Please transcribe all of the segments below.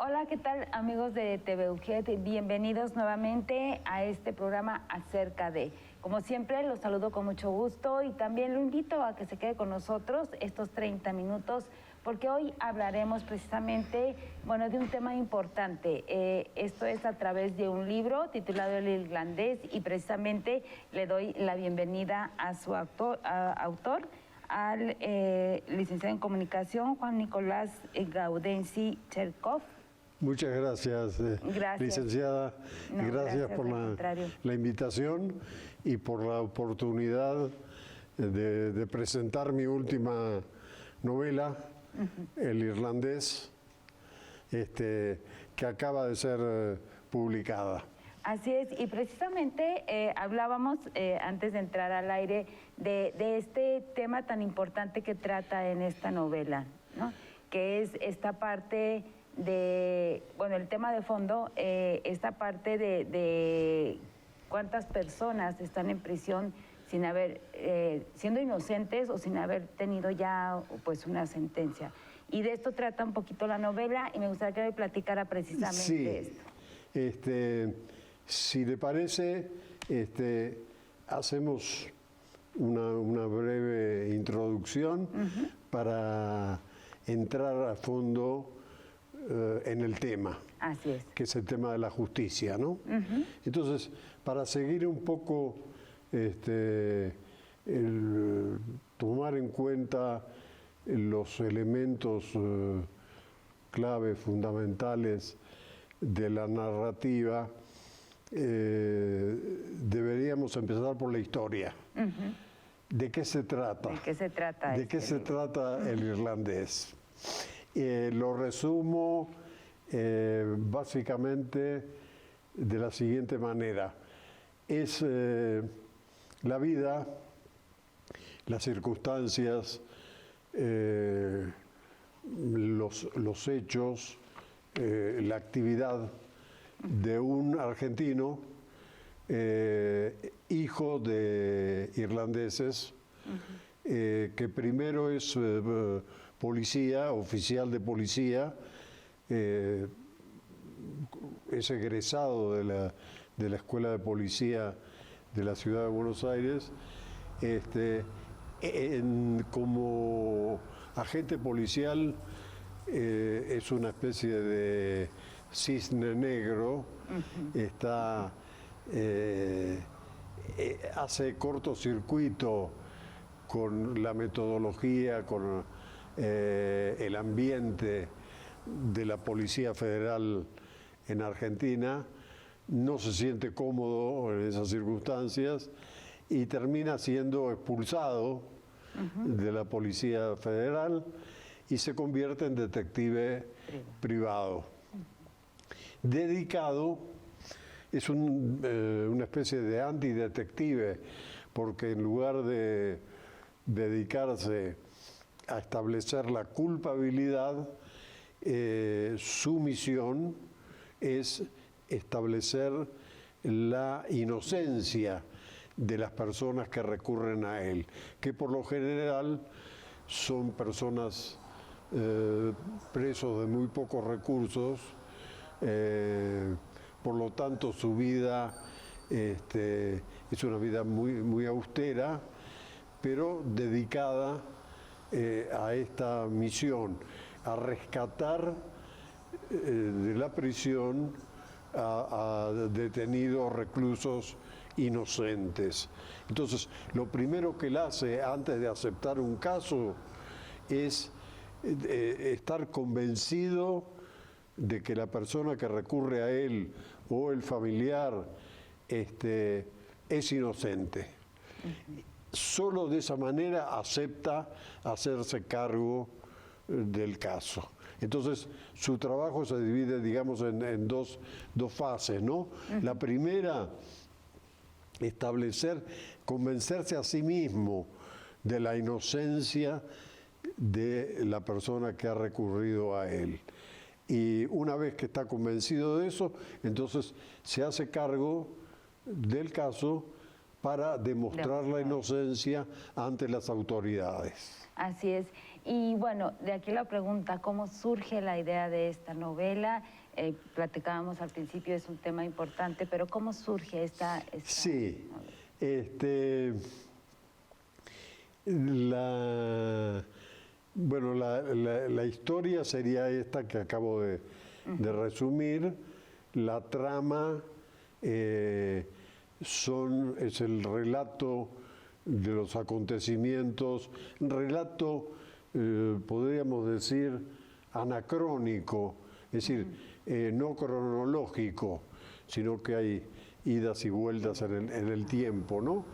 Hola, ¿qué tal amigos de TV UGED? Bienvenidos nuevamente a este programa Acerca de. Como siempre, los saludo con mucho gusto y también lo invito a que se quede con nosotros estos 30 minutos porque hoy hablaremos precisamente, de un tema importante. Esto es a través de un libro titulado El Irlandés y precisamente le doy la bienvenida a su autor, al licenciado en Comunicación, Juan Nicolás Gaudenzi Cherkov. Muchas gracias, licenciada. No, gracias por la invitación y por la oportunidad de presentar mi última novela, El Irlandés, que acaba de ser publicada. Así es, y precisamente hablábamos antes de entrar al aire de este tema tan importante que trata en esta novela, ¿no? Que es esta parte de, el tema de fondo, esta parte de cuántas personas están en prisión sin haber, siendo inocentes o sin haber tenido ya pues una sentencia. Y de esto trata un poquito la novela y me gustaría que me platicara precisamente esto. Si le parece, hacemos una breve introducción para entrar a fondo en el tema. Así es. Que es el tema de la justicia, ¿no? Entonces, para seguir un poco, tomar en cuenta los elementos clave, fundamentales de la narrativa, deberíamos empezar por la historia. ¿De qué se trata? ¿De qué se trata? ¿De qué se trata El Irlandés? Lo resumo básicamente de la siguiente manera. Es la vida, las circunstancias, los hechos, la actividad de un argentino, hijo de irlandeses, que primero es policía, oficial de policía, es egresado de la Escuela de Policía de la Ciudad de Buenos Aires, como agente policial es una especie de cisne negro, hace cortocircuito con la metodología, con el ambiente de la Policía Federal en Argentina, no se siente cómodo en esas circunstancias y termina siendo expulsado de la Policía Federal y se convierte en detective privado. Dedicado, es una especie de antidetective, porque en lugar de dedicarse a establecer la culpabilidad, su misión es establecer la inocencia de las personas que recurren a él, que por lo general son personas presos de muy pocos recursos, por lo tanto su vida es una vida muy austera, pero dedicada a esta misión, a rescatar de la prisión a detenidos, reclusos inocentes. Entonces, lo primero que él hace antes de aceptar un caso es estar convencido de que la persona que recurre a él o el familiar es inocente. Solo de esa manera acepta hacerse cargo del caso. Entonces, su trabajo se divide, digamos, en dos fases, ¿no? La primera, convencerse a sí mismo de la inocencia de la persona que ha recurrido a él. Y una vez que está convencido de eso, entonces se hace cargo del caso para demostrar la inocencia ante las autoridades. Así es. Y bueno, de aquí la pregunta, ¿cómo surge la idea de esta novela? Platicábamos al principio, es un tema importante, pero ¿cómo surge esta Sí, novela? La historia sería esta que acabo de resumir. La trama es el relato de los acontecimientos, relato, podríamos decir, anacrónico, es decir, no cronológico, sino que hay idas y vueltas en el tiempo, ¿no?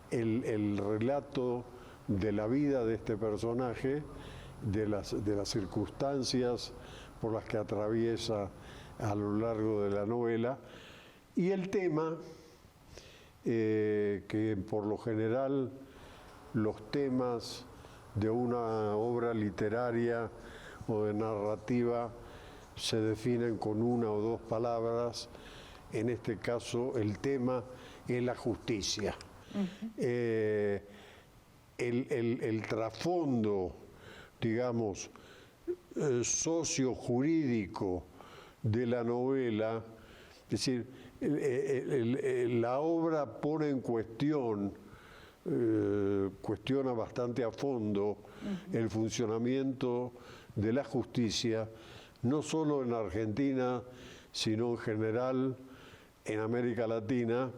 El relato de la vida de este personaje, de las circunstancias por las que atraviesa a lo largo de la novela, y el tema, que por lo general los temas de una obra literaria o de narrativa se definen con una o dos palabras. En este caso el tema es la justicia. El trasfondo, digamos, socio-jurídico de la novela, es decir, la obra pone en cuestión, cuestiona bastante a fondo el funcionamiento de la justicia, no solo en Argentina, sino en general en América Latina.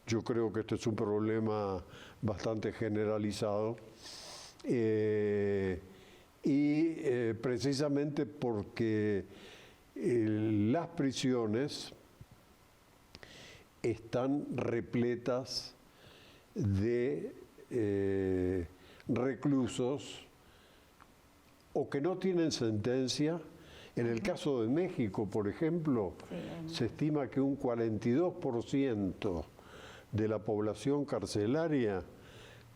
Yo creo que este es un problema bastante generalizado precisamente porque las prisiones están repletas de reclusos o que no tienen sentencia. En el caso de México, por ejemplo, se estima que un 42% de la población carcelaria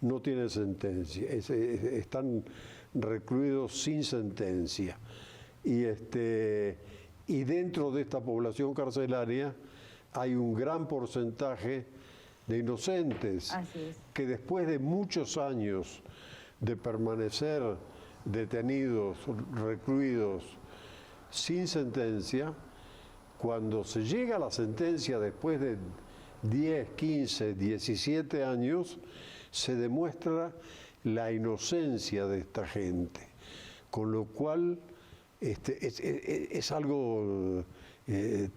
no tiene sentencia, están recluidos sin sentencia. Y dentro de esta población carcelaria hay un gran porcentaje de inocentes que después de muchos años de permanecer detenidos, recluidos, sin sentencia, cuando se llega a la sentencia después de 10, 15, 17 años, se demuestra la inocencia de esta gente, con lo cual es algo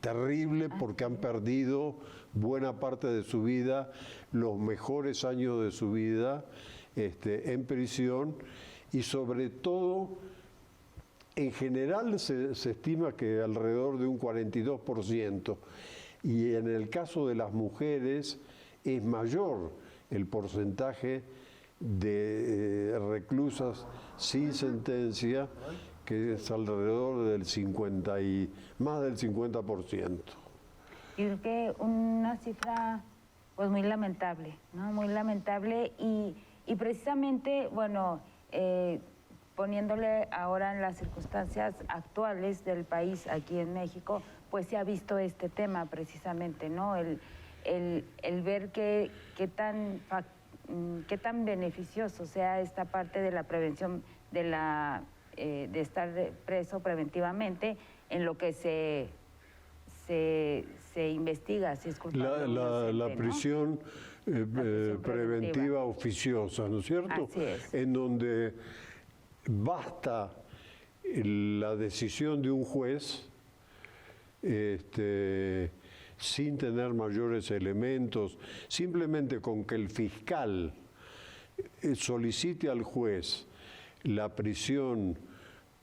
terrible porque han perdido buena parte de su vida, los mejores años de su vida en prisión, y sobre todo, en general se estima que alrededor de un 42%, y en el caso de las mujeres es mayor el porcentaje de reclusas sin sentencia, que es alrededor del más del 50%. Y creo que una cifra pues muy lamentable, ¿no? Muy lamentable y precisamente, bueno, poniéndole ahora en las circunstancias actuales del país aquí en México, pues se ha visto este tema precisamente, ¿no? El ver qué tan beneficioso sea esta parte de la prevención de estar preso preventivamente en lo que se investiga si es culpable o inocente, la prisión, prisión preventiva oficiosa, ¿no es cierto? Así es. En donde basta la decisión de un juez sin tener mayores elementos, simplemente con que el fiscal solicite al juez la prisión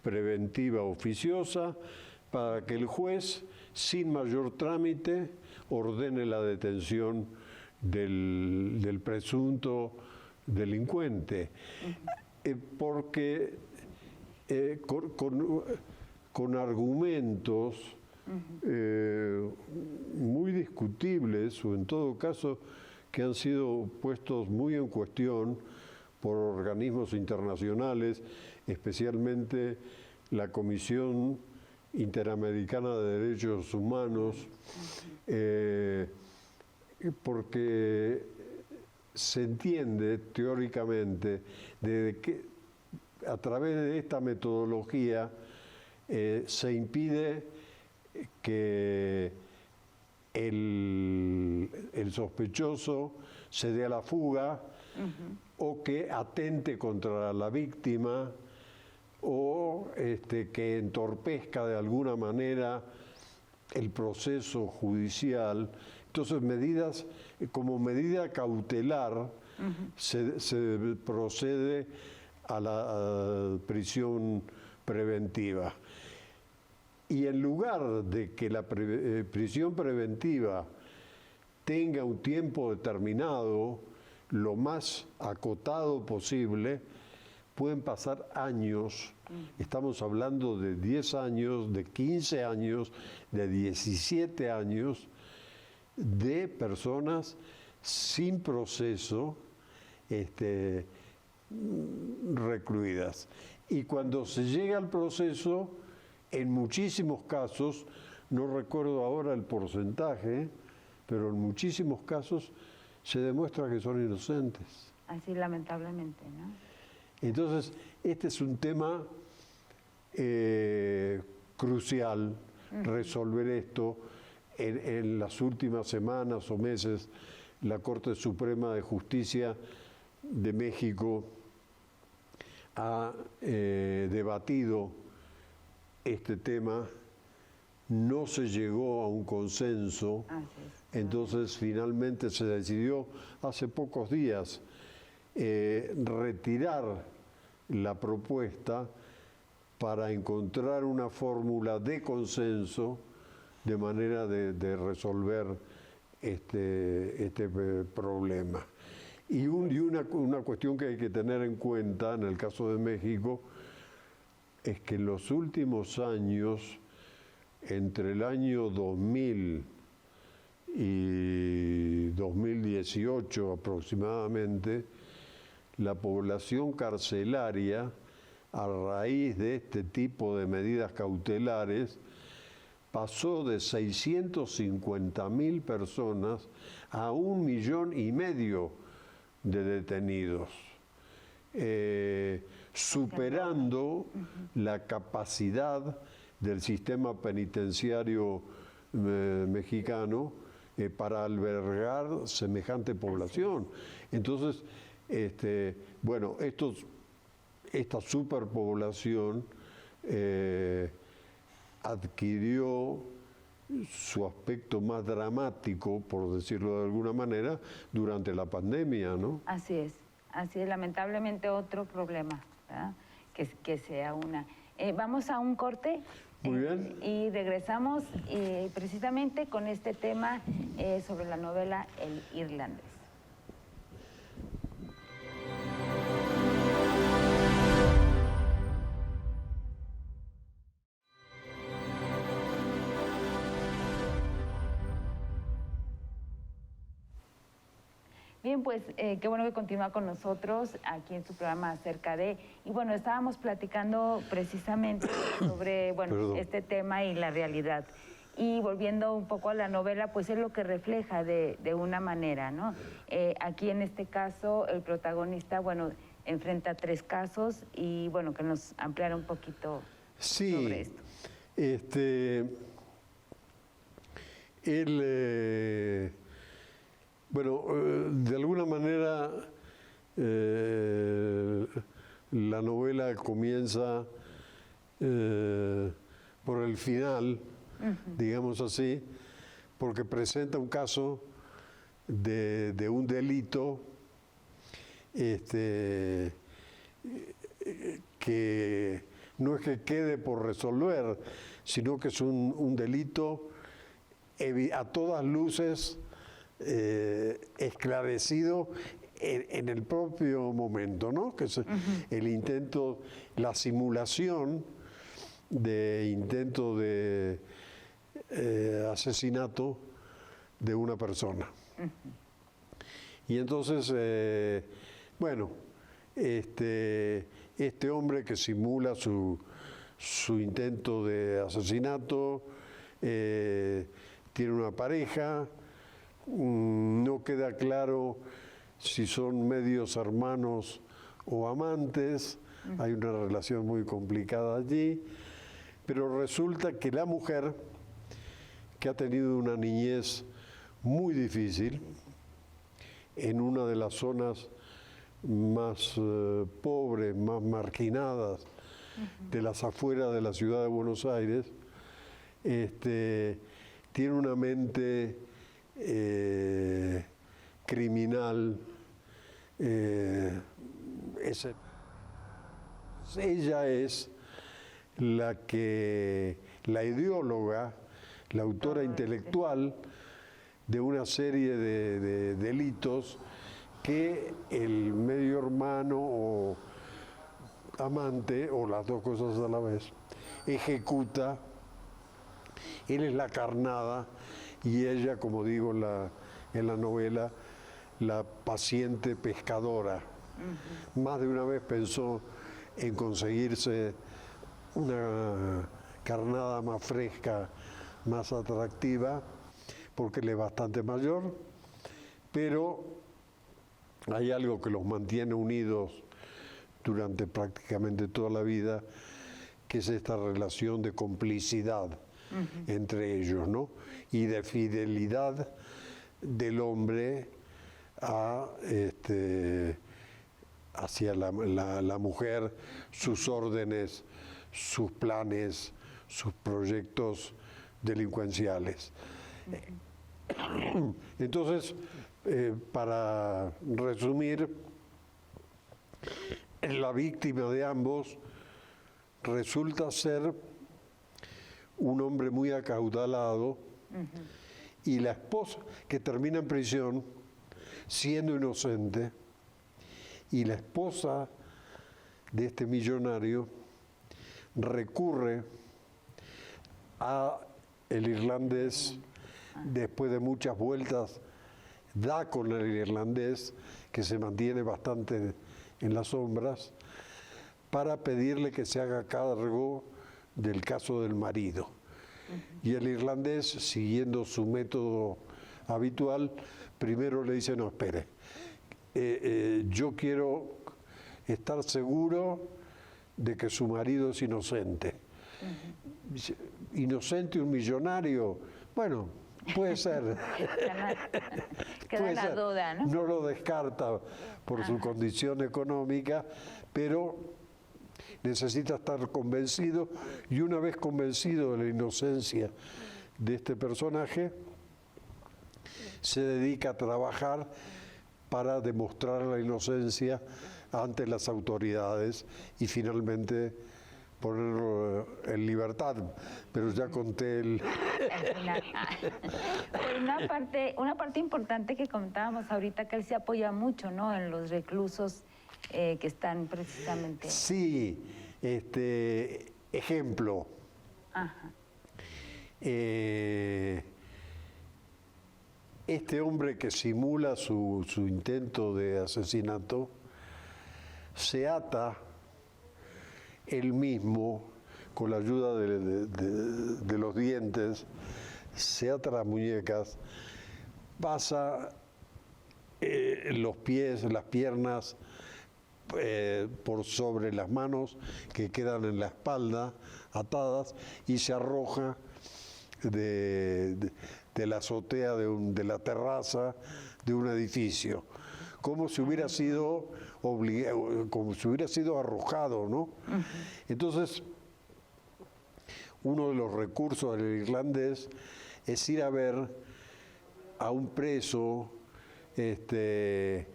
preventiva oficiosa para que el juez, sin mayor trámite, ordene la detención del presunto delincuente. Porque con argumentos muy discutibles, o en todo caso que han sido puestos muy en cuestión por organismos internacionales, especialmente la Comisión Interamericana de Derechos Humanos, porque se entiende teóricamente de que a través de esta metodología se impide que el sospechoso se dé a la fuga o que atente contra la víctima o que entorpezca de alguna manera el proceso judicial. Entonces, medidas como medida cautelar se procede a la prisión preventiva. Y en lugar de que la prisión preventiva tenga un tiempo determinado, lo más acotado posible, pueden pasar años. Estamos hablando de 10 años, de 15 años, de 17 años, de personas sin proceso recluidas. Y cuando se llega al proceso, en muchísimos casos, no recuerdo ahora el porcentaje, pero en muchísimos casos se demuestra que son inocentes. Así lamentablemente, ¿no? Entonces, este es un tema crucial, resolver esto. En las últimas semanas o meses, la Corte Suprema de Justicia de México ha debatido este tema, no se llegó a un consenso, entonces finalmente se decidió hace pocos días retirar la propuesta para encontrar una fórmula de consenso de manera de resolver este problema. Y una cuestión que hay que tener en cuenta en el caso de México es que en los últimos años, entre el año 2000 y 2018 aproximadamente, la población carcelaria, a raíz de este tipo de medidas cautelares, pasó de 650.000 personas a 1,5 millones de detenidos, superando la capacidad del sistema penitenciario mexicano para albergar semejante población. Entonces, bueno, esta superpoblación adquirió su aspecto más dramático, por decirlo de alguna manera, durante la pandemia, ¿no? Así es, lamentablemente otro problema, ¿verdad? Que sea una. Vamos a un corte. Muy bien. Y regresamos precisamente con este tema sobre la novela El Irlandés. Bien, pues qué bueno que continúa con nosotros aquí en su programa Acerca de... Y bueno, estábamos platicando precisamente sobre este tema y la realidad. Y volviendo un poco a la novela, pues es lo que refleja de una manera, ¿no? Aquí en este caso, el protagonista, bueno, enfrenta 3 casos y bueno, que nos ampliara un poquito sobre esto. Bueno, de alguna manera la novela comienza por el final, digamos así, porque presenta un caso de un delito que no es que quede por resolver, sino que es un delito a todas luces esclarecido en el propio momento, ¿no? Que es el intento, la simulación de intento de asesinato de una persona. Y entonces, bueno, este hombre que simula su intento de asesinato tiene una pareja, No queda claro si son medios hermanos o amantes, hay una relación muy complicada allí, pero resulta que la mujer, que ha tenido una niñez muy difícil, en una de las zonas más pobres, más marginadas de las afueras de la ciudad de Buenos Aires, tiene una mente criminal. Ella es la ideóloga, la autora intelectual de una serie de delitos que el medio hermano o amante, o las dos cosas a la vez, ejecuta. Él es la carnada y ella, como digo en la novela, la paciente pescadora. Más de una vez pensó en conseguirse una carnada más fresca, más atractiva, porque él es bastante mayor, pero hay algo que los mantiene unidos durante prácticamente toda la vida, que es esta relación de complicidad entre ellos, ¿no? Y de fidelidad del hombre hacia la mujer, sus órdenes, sus planes, sus proyectos delincuenciales. Entonces, para resumir, la víctima de ambos resulta ser un hombre muy acaudalado, y la esposa, que termina en prisión siendo inocente, y la esposa de este millonario recurre a el irlandés. Después de muchas vueltas da con el irlandés, que se mantiene bastante en las sombras, para pedirle que se haga cargo del caso del marido. Y el irlandés, siguiendo su método habitual, primero le dice: no, espere, yo quiero estar seguro de que su marido es inocente. Dice: ¿inocente un millonario? Bueno, puede ser. Queda la duda, ¿no? No lo descarta por su condición económica, pero necesita estar convencido, y una vez convencido de la inocencia de este personaje, se dedica a trabajar para demostrar la inocencia ante las autoridades y finalmente ponerlo en libertad. Pero ya conté el... Una parte importante que comentábamos ahorita, que él se apoya mucho, ¿no?, en los reclusos que están precisamente... Sí, ejemplo. Ajá. Este hombre que simula su intento de asesinato se ata él mismo, con la ayuda de los dientes, se ata las muñecas, pasa los pies, las piernas por sobre las manos que quedan en la espalda atadas, y se arroja de la azotea de la terraza de un edificio, como si hubiera sido arrojado, ¿no? Entonces, uno de los recursos del irlandés es ir a ver a un preso que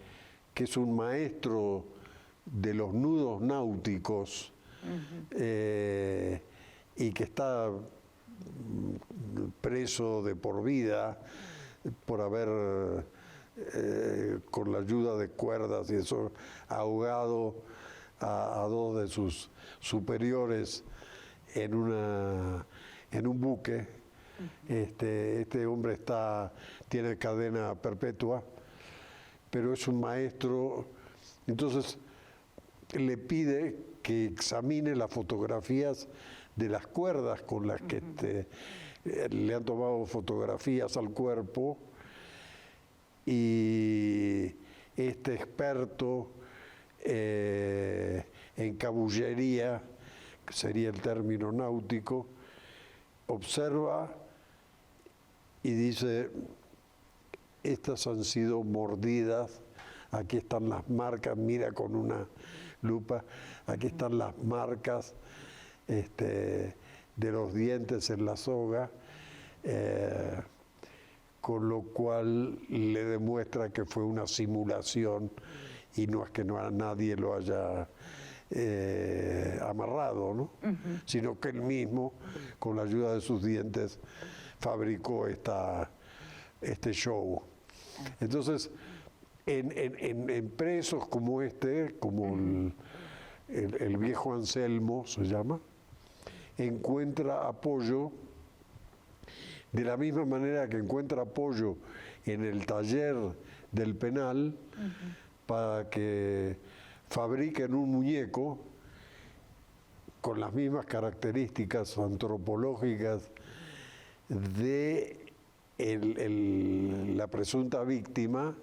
es un maestro de los nudos náuticos, y que está preso de por vida por haber, con la ayuda de cuerdas y eso, ahogado a dos de sus superiores en un buque. Este hombre tiene cadena perpetua, pero es un maestro. Entonces le pide que examine las fotografías de las cuerdas con las que le han tomado fotografías al cuerpo, y este experto en cabullería, que sería el término náutico, observa y dice: estas han sido mordidas, aquí están las marcas, mira con una lupa, aquí están las marcas de los dientes en la soga, con lo cual le demuestra que fue una simulación y no es que nadie lo haya amarrado, ¿no? Sino que él mismo, con la ayuda de sus dientes, fabricó este show. Entonces, en presos como como el viejo Anselmo se llama, encuentra apoyo de la misma manera que encuentra apoyo en el taller del penal para que fabriquen un muñeco con las mismas características antropológicas de la presunta víctima.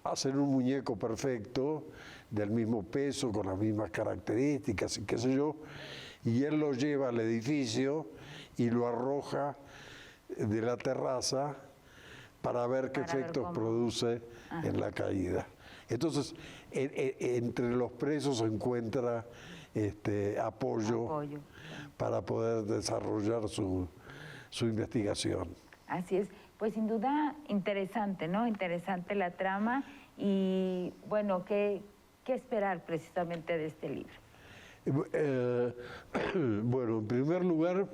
Hacen un muñeco perfecto, del mismo peso, con las mismas características y qué sé yo, y él lo lleva al edificio y lo arroja de la terraza para ver qué efectos produce en la caída. Entonces, entre los presos se encuentra apoyo para poder desarrollar su investigación. Así es. Pues sin duda interesante, ¿no? Interesante la trama y, bueno, ¿qué esperar precisamente de este libro? Bueno, en primer lugar,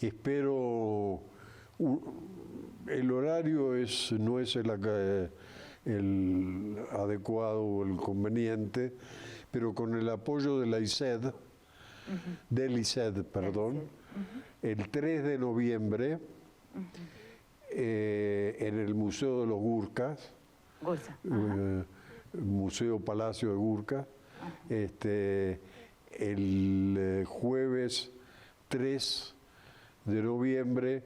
espero... el horario no es el adecuado o el conveniente, pero con el apoyo de la ISED, del ISED, perdón, el 3 de noviembre, en el Museo de los Gurkas, Museo Palacio de Gurka, el jueves 3 de noviembre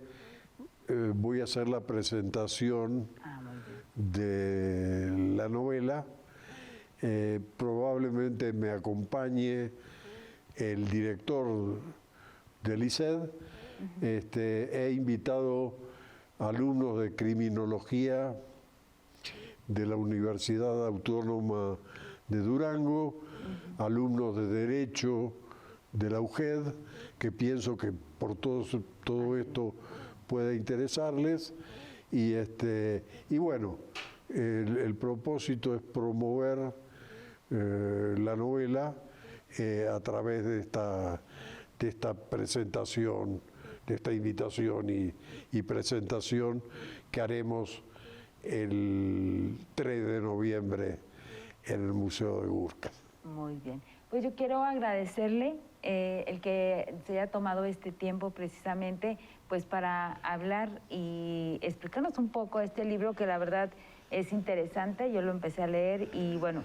voy a hacer la presentación de la novela. Probablemente me acompañe el director del ISED. He invitado alumnos de criminología de la Universidad Autónoma de Durango, alumnos de Derecho de la UGED, que pienso que por todo esto puede interesarles, y bueno, el propósito es promover la novela a través de esta presentación, de esta invitación y presentación que haremos el 3 de noviembre en el Museo de Gurkas. Muy bien. Pues yo quiero agradecerle el que se haya tomado este tiempo precisamente pues para hablar y explicarnos un poco este libro que la verdad es interesante. Yo lo empecé a leer y bueno,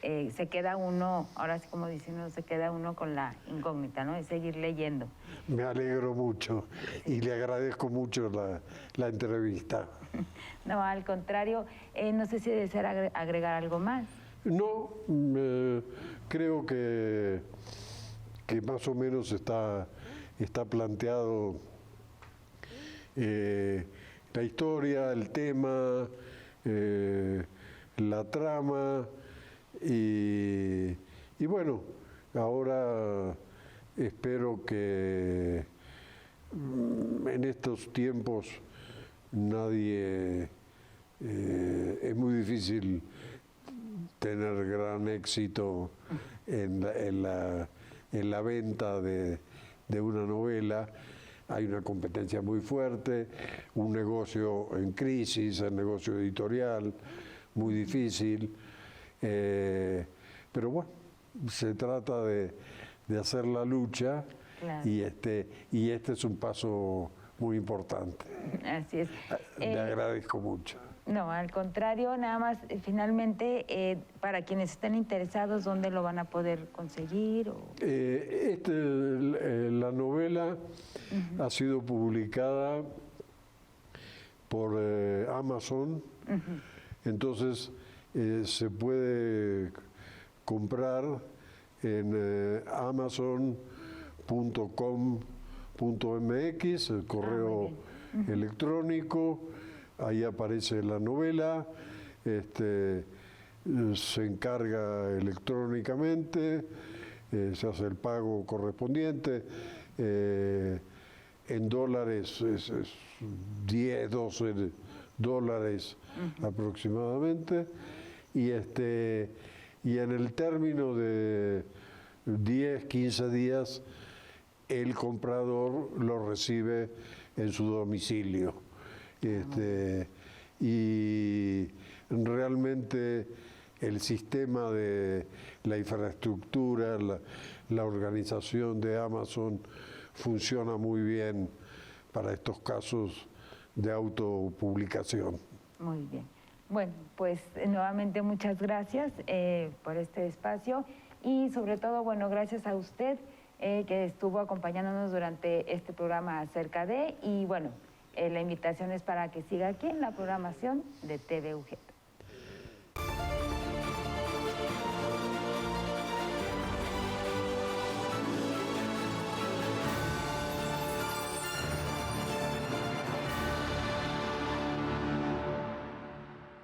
se queda uno, ahora sí como diciendo, se queda uno con la incógnita, ¿no? De seguir leyendo. Me alegro mucho y le agradezco mucho la entrevista. No, al contrario, no sé si desea agregar algo más. No, creo que más o menos está planteado la historia, el tema, la trama y bueno, ahora espero que en estos tiempos nadie, es muy difícil tener gran éxito en la venta de una novela. Hay una competencia muy fuerte, un negocio en crisis, el negocio editorial, muy difícil. Pero bueno, se trata de hacer la lucha. Claro. Y este es un paso muy importante. Así es. Le agradezco mucho. No, al contrario, nada más, finalmente, para quienes estén interesados, ¿dónde lo van a poder conseguir? La novela ha sido publicada por Amazon. Entonces se puede comprar en amazon.com.mx, el correo electrónico, ahí aparece la novela, se encarga electrónicamente, se hace el pago correspondiente, en dólares es 10, 12 dólares aproximadamente, y en el término de 10, 15 días el comprador lo recibe en su domicilio. Y realmente el sistema de la infraestructura, la organización de Amazon funciona muy bien para estos casos de autopublicación. Muy bien. Bueno, pues nuevamente muchas gracias por este espacio y sobre todo, bueno, gracias a usted que estuvo acompañándonos durante este programa acerca de, y bueno, la invitación es para que siga aquí en la programación de TVUG.